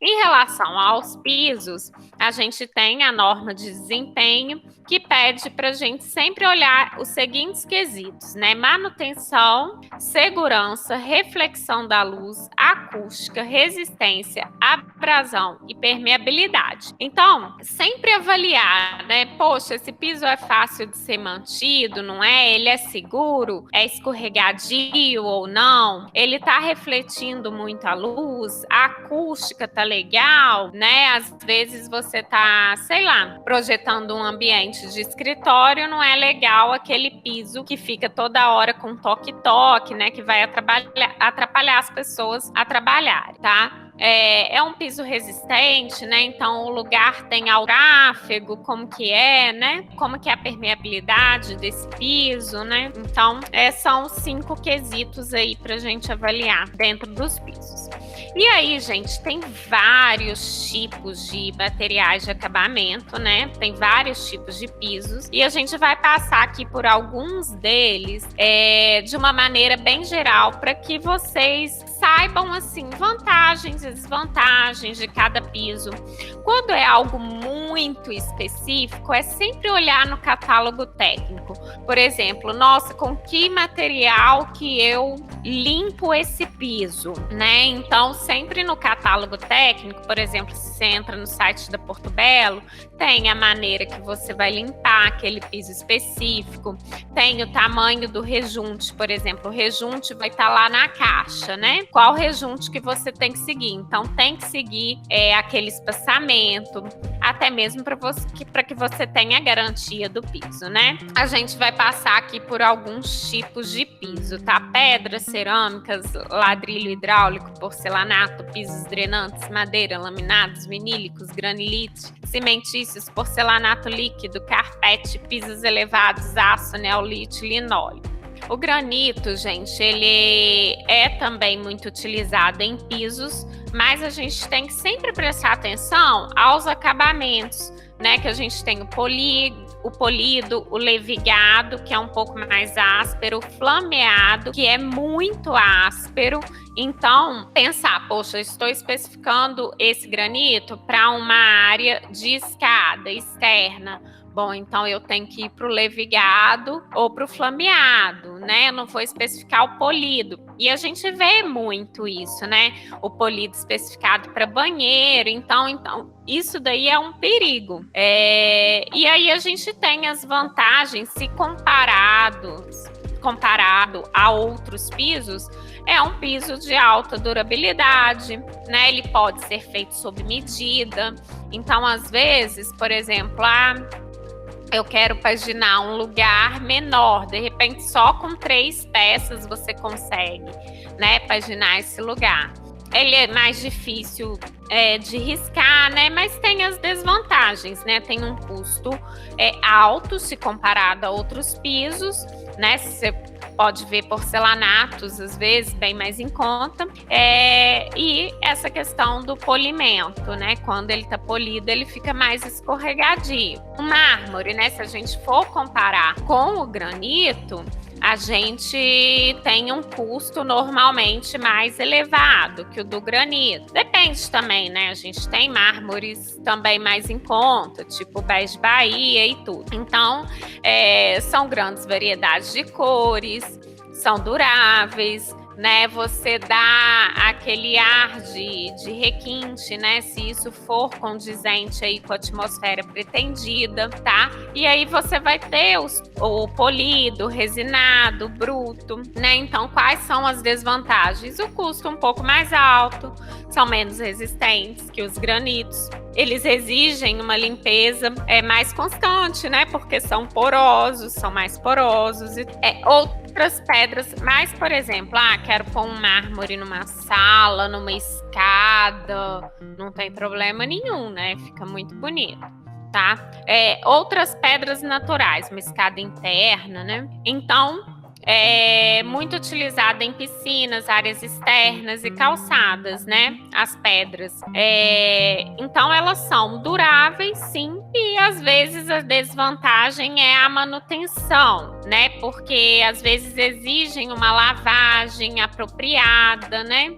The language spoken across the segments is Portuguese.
Em relação aos pisos, a gente tem a norma de desempenho que pede para a gente sempre olhar os seguintes quesitos, né? Manutenção, segurança, reflexão da luz, acústica, resistência, abrasão e permeabilidade. Então, sempre avaliar, né? Poxa, esse piso é fácil de ser mantido, não é? Ele é seguro? É escorregadio ou não? Ele tá refletindo muito a luz? A acústica tá legal, né? Às vezes você tá, sei lá, projetando um ambiente de escritório, não é legal aquele piso que fica toda hora com toque-toque, né? Que vai atrapalhar as pessoas a trabalhar, tá? É um piso resistente, né? Então o lugar tem ao tráfego, como que é, né? Como que é a permeabilidade desse piso, né? Então, são 5 quesitos aí pra gente avaliar dentro dos pisos. E aí, gente, tem vários tipos de materiais de acabamento, né? Tem vários tipos de pisos. E a gente vai passar aqui por alguns deles de uma maneira bem geral para que vocês saibam, assim, vantagens e desvantagens de cada piso. Quando é algo muito específico, é sempre olhar no catálogo técnico. Por exemplo, nossa, com que material que eu limpo esse piso, né? Então, sempre no catálogo técnico, por exemplo, se você entra no site da Porto Belo, tem a maneira que você vai limpar aquele piso específico, tem o tamanho do rejunte, por exemplo, o rejunte vai estar lá na caixa, né? Qual rejunte que você tem que seguir? Então, tem que seguir aquele espaçamento, até mesmo para que você tenha a garantia do piso, né? A gente vai passar aqui por alguns tipos de piso, tá? Pedras, cerâmicas, ladrilho hidráulico, porcelanato, pisos drenantes, madeira, laminados, vinílicos, granilite, cimentícios, porcelanato líquido, carpete, pisos elevados, aço, neolite, linóleo. O granito, gente, ele é também muito utilizado em pisos, mas a gente tem que sempre prestar atenção aos acabamentos, né? Que a gente tem o polido, o levigado, que é um pouco mais áspero, o flameado, que é muito áspero. Então, pensar, poxa, estou especificando esse granito para uma área de escada externa. Bom, então eu tenho que ir para o levigado ou para o flameado, né? Eu não vou especificar o polido. E a gente vê muito isso, né? O polido especificado para banheiro. Então, isso daí é um perigo. E aí a gente tem as vantagens se comparado a outros pisos. É um piso de alta durabilidade, né? Ele pode ser feito sob medida. Então, às vezes, por exemplo, eu quero paginar um lugar menor, de repente só com 3 peças você consegue, né, paginar esse lugar. Ele é mais difícil de riscar, né, mas tem as desvantagens, né, tem um custo alto se comparado a outros pisos, né, você pode ver porcelanatos, às vezes, bem mais em conta. E essa questão do polimento, né? Quando ele tá polido, ele fica mais escorregadio. O mármore, né? Se a gente for comparar com o granito, a gente tem um custo normalmente mais elevado que o do granito. Depende também, né? A gente tem mármores também mais em conta, tipo Bege Bahia e tudo. Então, são grandes variedades de cores, são duráveis, né? Você dá aquele ar de requinte, né? Se isso for condizente aí com a atmosfera pretendida, tá? E aí você vai ter o polido, o resinado, o bruto, né? Então, quais são as desvantagens? O custo um pouco mais alto, são menos resistentes que os granitos. Eles exigem uma limpeza mais constante, né? Porque são porosos, são mais porosos. Outras pedras, mas, por exemplo, quero pôr um mármore numa sala, numa escada, não tem problema nenhum, né? Fica muito bonito, tá? Outras pedras naturais, uma escada interna, né? Então, muito utilizada em piscinas, áreas externas e calçadas, né? As pedras. Então, elas são duráveis, sim, e às vezes a desvantagem é a manutenção, né? Porque às vezes exigem uma lavagem apropriada, né?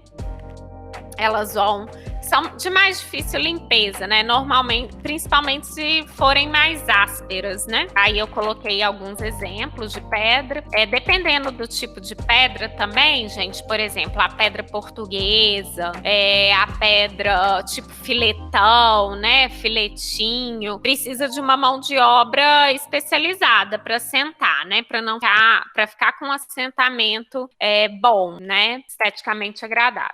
Elas vão são de mais difícil limpeza, né? Normalmente, principalmente se forem mais ásperas, né? Aí eu coloquei alguns exemplos de pedra. Dependendo do tipo de pedra também, gente, por exemplo, a pedra portuguesa, a pedra tipo filetão, né? Filetinho, precisa de uma mão de obra especializada para sentar, né? Para ficar com um assentamento bom, né? Esteticamente agradável.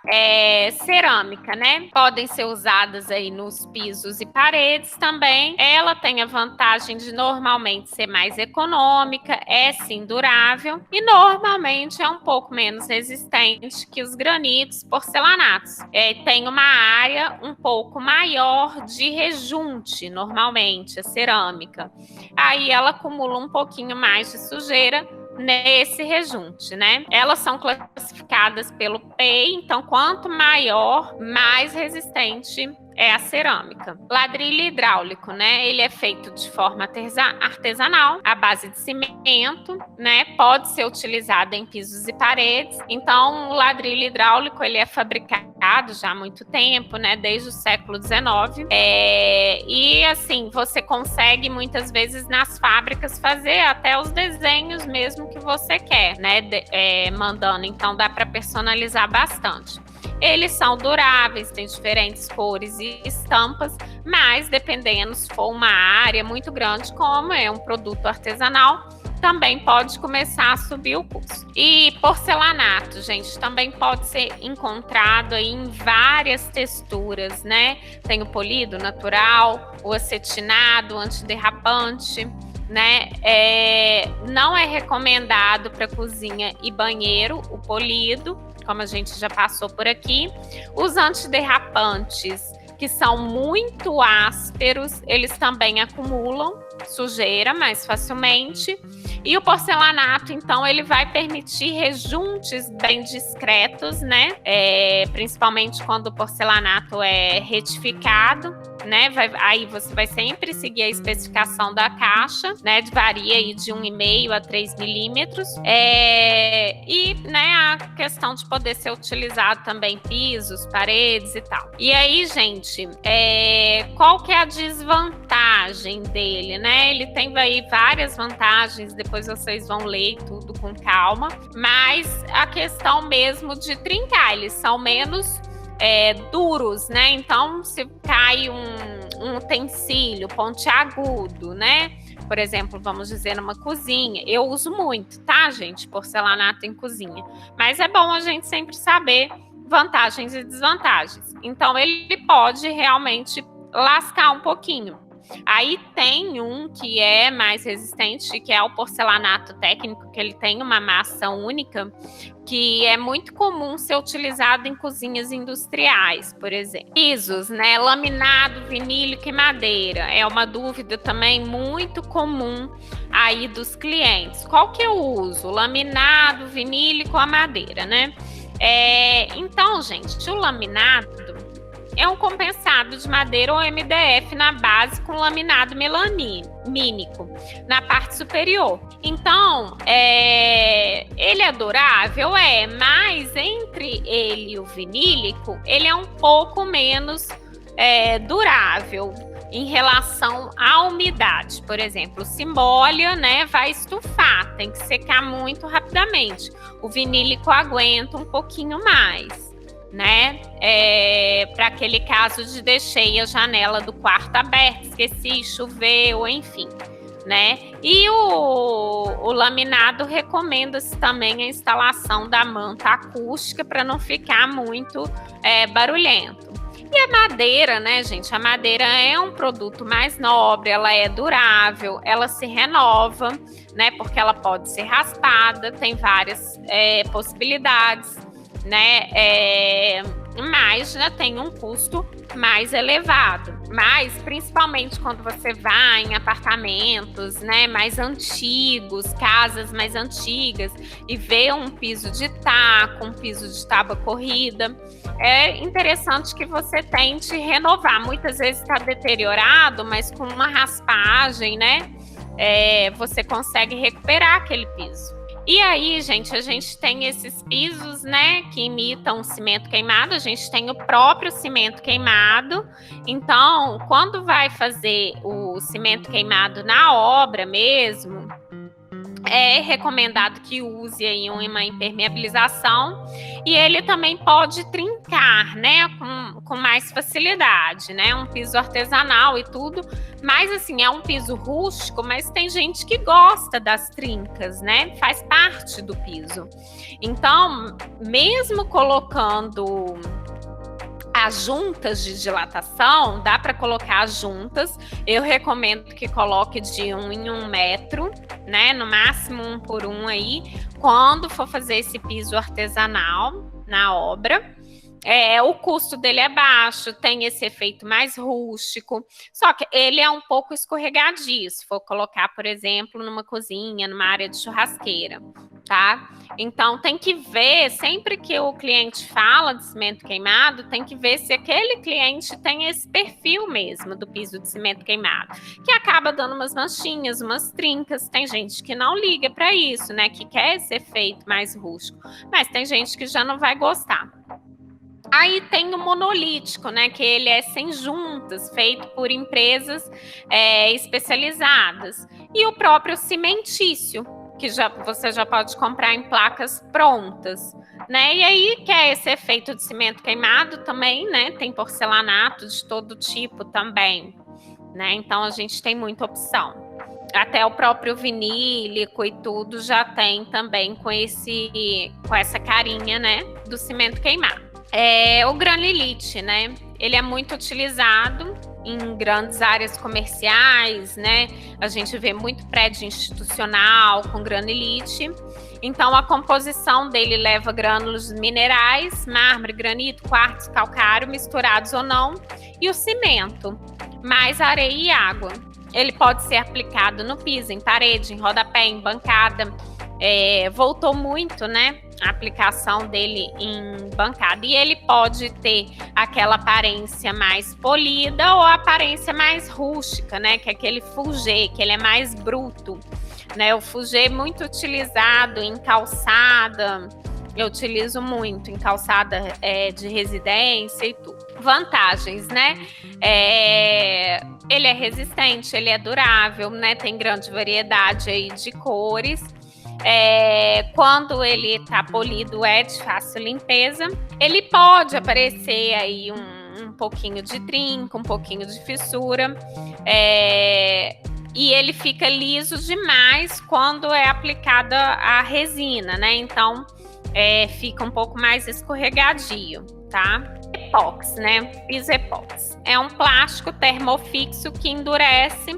Cerâmica, né? Podem ser usadas aí nos pisos e paredes também. Ela tem a vantagem de normalmente ser mais econômica, é sim durável e normalmente é um pouco menos resistente que os granitos porcelanatos. Tem uma área um pouco maior de rejunte, normalmente, a cerâmica. Aí ela acumula um pouquinho mais de sujeira nesse rejunte, né? Elas são classificadas pelo PEI, então quanto maior, mais resistente é a cerâmica. Ladrilho hidráulico, né? Ele é feito de forma artesanal, à base de cimento, né? Pode ser utilizado em pisos e paredes. Então, o ladrilho hidráulico, ele é fabricado já há muito tempo, né? Desde o século XIX. E, assim, você consegue, muitas vezes, nas fábricas, fazer até os desenhos mesmo que você quer, né? Mandando. Então, dá para personalizar bastante. Eles são duráveis, têm diferentes cores e estampas, mas dependendo, se for uma área muito grande, como é um produto artesanal, também pode começar a subir o custo. E porcelanato, gente, também pode ser encontrado aí em várias texturas, né? Tem o polido natural, o acetinado, o antiderrapante, né? Não é recomendado para cozinha e banheiro o polido, como a gente já passou por aqui. Os antiderrapantes, que são muito ásperos, eles também acumulam sujeira mais facilmente. E o porcelanato, então, ele vai permitir rejuntes bem discretos, né? Principalmente quando o porcelanato é retificado, né? Aí você vai sempre seguir a especificação da caixa, né? Varia aí de 1,5 a 3 milímetros. E, né, a questão de poder ser utilizado também em pisos, paredes e tal. E aí, gente, qual que é a desvantagem dele, né? Ele tem aí várias vantagens, depois vocês vão ler tudo com calma, mas a questão mesmo de trincar, eles são menos duros, né? Então, se cai um utensílio pontiagudo, né? Por exemplo, vamos dizer, numa cozinha. Eu uso muito, tá, gente? Porcelanato em cozinha. Mas é bom a gente sempre saber vantagens e desvantagens. Então, ele pode realmente lascar um pouquinho. Aí tem um que é mais resistente, que é o porcelanato técnico, que ele tem uma massa única, que é muito comum ser utilizado em cozinhas industriais, por exemplo. Pisos, né? Laminado, vinílico e madeira. É uma dúvida também muito comum aí dos clientes. Qual que eu uso? Laminado, vinílico ou a madeira, né? Então, gente, o laminado é um compensado de madeira ou MDF na base com laminado melamínico na parte superior. Então, ele é durável? Mas entre ele e o vinílico, ele é um pouco menos durável em relação à umidade. Por exemplo, o se molha, né, vai estufar, tem que secar muito rapidamente. O vinílico aguenta um pouquinho mais, né? Para aquele caso de deixei a janela do quarto aberta, esqueci, choveu, enfim, né? E o laminado recomenda-se também a instalação da manta acústica para não ficar muito barulhento. E a madeira, né, gente? A madeira é um produto mais nobre, ela é durável, ela se renova, né? Porque ela pode ser raspada, tem várias possibilidades, né? Mas já tem um custo mais elevado. Mas, principalmente quando você vai em apartamentos, né, mais antigos, casas mais antigas, e vê um piso de taco, um piso de tábua corrida, é interessante que você tente renovar. Muitas vezes está deteriorado, mas com uma raspagem, né, você consegue recuperar aquele piso. E aí, gente, a gente tem esses pisos, né, que imitam cimento queimado, a gente tem o próprio cimento queimado. Então, quando vai fazer o cimento queimado na obra mesmo, é recomendado que use aí uma impermeabilização, e ele também pode trincar, né, com mais facilidade, né, um piso artesanal e tudo, mas assim, é um piso rústico, mas tem gente que gosta das trincas, né, faz parte do piso. Então, mesmo colocando as juntas de dilatação, dá para colocar as juntas. Eu recomendo que coloque de 1 em 1 metro, né? No máximo 1 por 1 aí, quando for fazer esse piso artesanal na obra. O custo dele é baixo, tem esse efeito mais rústico, só que ele é um pouco escorregadio, se for colocar, por exemplo, numa cozinha, numa área de churrasqueira, tá? Então, tem que ver, sempre que o cliente fala de cimento queimado, tem que ver se aquele cliente tem esse perfil mesmo do piso de cimento queimado, que acaba dando umas manchinhas, umas trincas. Tem gente que não liga para isso, né, que quer esse efeito mais rústico, mas tem gente que já não vai gostar. Aí tem o monolítico, né, que ele é sem juntas, feito por empresas especializadas. E o próprio cimentício, que você já pode comprar em placas prontas, né? E aí quer esse efeito de cimento queimado também, né? Tem porcelanato de todo tipo também, né? Então a gente tem muita opção. Até o próprio vinílico e tudo já tem também com essa carinha, né, do cimento queimado. O granilite, né? Ele é muito utilizado em grandes áreas comerciais, né? A gente vê muito prédio institucional com granilite. Então, a composição dele leva grânulos minerais, mármore, granito, quartzo, calcário, misturados ou não, e o cimento, mais areia e água. Ele pode ser aplicado no piso, em parede, em rodapé, em bancada. Voltou muito, né, a aplicação dele em bancada. E ele pode ter aquela aparência mais polida ou a aparência mais rústica, né, que é aquele fugê, que ele é mais bruto, né? O fugê é muito utilizado em calçada, eu utilizo muito em calçada de residência e tudo. Vantagens, né? Ele é resistente, ele é durável, né? Tem grande variedade aí de cores. Quando ele tá polido, é de fácil limpeza. Ele pode aparecer aí um pouquinho de trinco, um pouquinho de fissura, e ele fica liso demais quando é aplicada a resina, né? Então fica um pouco mais escorregadio, tá? Epóxi, né? Piso epóxi. É um plástico termofixo que endurece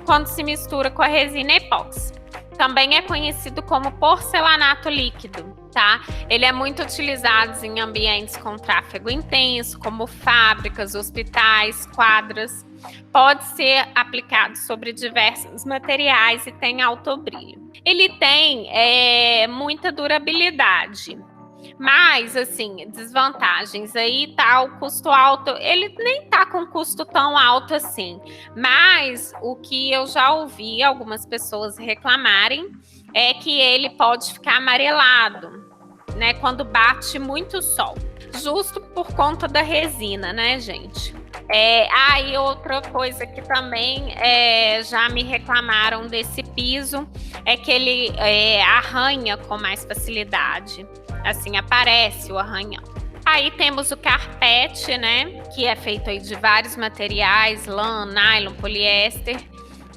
quando se mistura com a resina epóxi. Também é conhecido como porcelanato líquido, tá? Ele é muito utilizado em ambientes com tráfego intenso, como fábricas, hospitais, quadras. Pode ser aplicado sobre diversos materiais e tem alto brilho. Ele tem muita durabilidade, mas, assim, desvantagens. Aí tá o custo alto, ele nem tá com custo tão alto assim, mas o que eu já ouvi algumas pessoas reclamarem é que ele pode ficar amarelado, né, quando bate muito sol, justo por conta da resina, né, gente? E outra coisa que também já me reclamaram desse piso é que ele arranha com mais facilidade. Assim, aparece o arranhão. Aí temos o carpete, né? Que é feito aí de vários materiais, lã, nylon, poliéster.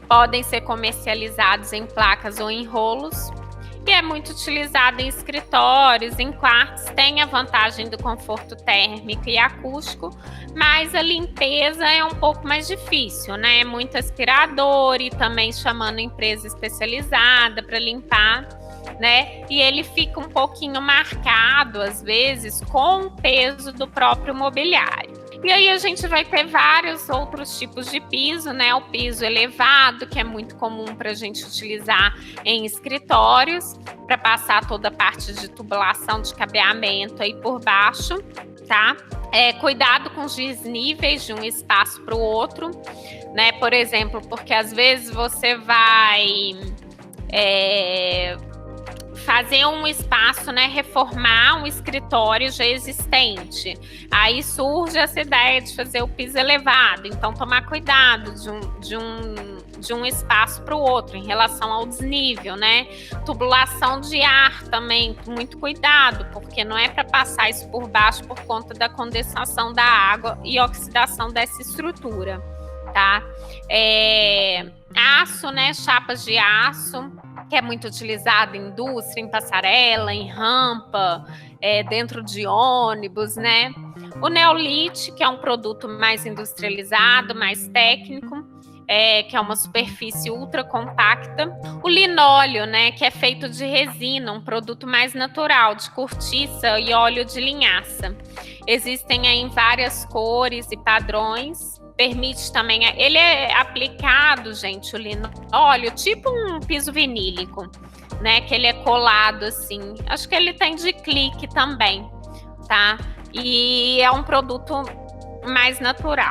Podem ser comercializados em placas ou em rolos. E é muito utilizado em escritórios, em quartos. Tem a vantagem do conforto térmico e acústico, mas a limpeza é um pouco mais difícil, né? Muito aspirador e também chamando empresa especializada para limpar, né? E ele fica um pouquinho marcado, às vezes, com o peso do próprio mobiliário. E aí a gente vai ter vários outros tipos de piso, né? O piso elevado, que é muito comum para a gente utilizar em escritórios, para passar toda a parte de tubulação de cabeamento aí por baixo, tá? Cuidado com os desníveis de um espaço para o outro, né? Por exemplo, porque às vezes você vai fazer um espaço, né, reformar um escritório já existente. Aí surge essa ideia de fazer o piso elevado, então tomar cuidado de um espaço para o outro em relação ao desnível, né? Tubulação de ar também, muito cuidado, porque não é para passar isso por baixo por conta da condensação da água e oxidação dessa estrutura, tá? Aço, né? Chapas de aço, que é muito utilizado em indústria, em passarela, em rampa, dentro de ônibus, né? O neolite, que é um produto mais industrializado, mais técnico, que é uma superfície ultra compacta. O linóleo, né, que é feito de resina, um produto mais natural, de cortiça e óleo de linhaça. Existem aí em várias cores e padrões. Permite também, ele é aplicado, gente, o linóleo, tipo um piso vinílico, né, que ele é colado assim. Acho que ele tem de clique também, tá? E é um produto mais natural.